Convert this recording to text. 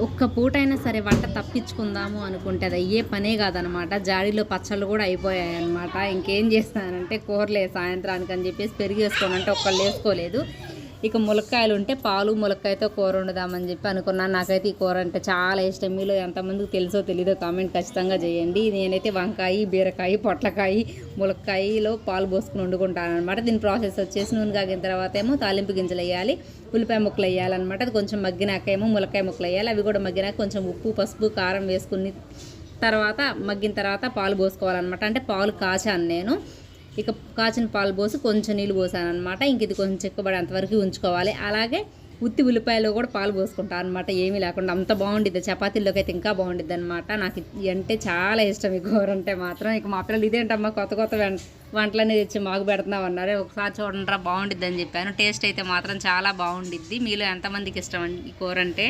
ఒక్క పూటైనా సరే వంట తప్పించుకుందాము అనుకుంటే అది అయ్యే పనే కాదనమాట. జాడీలో పచ్చళ్ళు కూడా అయిపోయాయన్నమాట. ఇంకేం చేస్తానంటే కూరలే సాయంత్రానికి అని చెప్పేసి పెరిగేసుకోనంటే ఒక్కళ్ళు వేసుకోలేదు. ఇక ములక్కాయలు ఉంటే పాలు ములక్కాయతో కూర వండుదామని చెప్పి అనుకున్నాను. నాకైతే ఈ కూర అంటే చాలా ఇష్టం. మీలో ఎంతమందికి తెలుసో తెలీదో కామెంట్ ఖచ్చితంగా చేయండి. నేనైతే వంకాయ, బీరకాయ, పొట్లకాయ, ములక్కాయలో పాలు పోసుకుని వండుకుంటాను అనమాట. దీని ప్రాసెస్ వచ్చేసి నూనె కాగిన తర్వాత ఏమో తాలింపు గింజలు వేయాలి, ఉల్లిపాయ ముక్కలు వేయాలన్నమాట. అది కొంచెం మగ్గినాక ఏమో ములక్కాయ ముక్కలు వేయాలి. అవి కూడా మగ్గినాక కొంచెం ఉప్పు, పసుపు, కారం వేసుకుని తర్వాత మగ్గిన తర్వాత పాలు పోసుకోవాలన్నమాట. అంటే పాలు కాచాను నేను. ఇక కాచిన పాలు పోసి కొంచెం నీళ్ళు పోసాను అనమాట. ఇంక ఇది కొంచెం చిక్కబడి అంతవరకు ఉంచుకోవాలి. అలాగే ఉత్తి ఉల్లిపాయలో కూడా పాలు పోసుకుంటాను అనమాట. ఏమీ లేకుండా అంత బాగుండిద్ది. చపాతీల్లోకి అయితే ఇంకా బాగుండిద్ది అనమాట. నాకు అంటే చాలా ఇష్టం ఈ కూర అంటే మాత్రం. ఇక మా పిల్లలు ఇదేంటమ్మా కొత్త కొత్త వంటలన్నీ తెచ్చి మాకు పెడుతున్నావు అన్నారు. ఒకసారి చూడండిరా బాగుండిద్ది అని చెప్పాను. టేస్ట్ అయితే మాత్రం చాలా బాగుండిద్ది. మీలో ఎంతమందికి ఇష్టం ఈ కూర అంటే?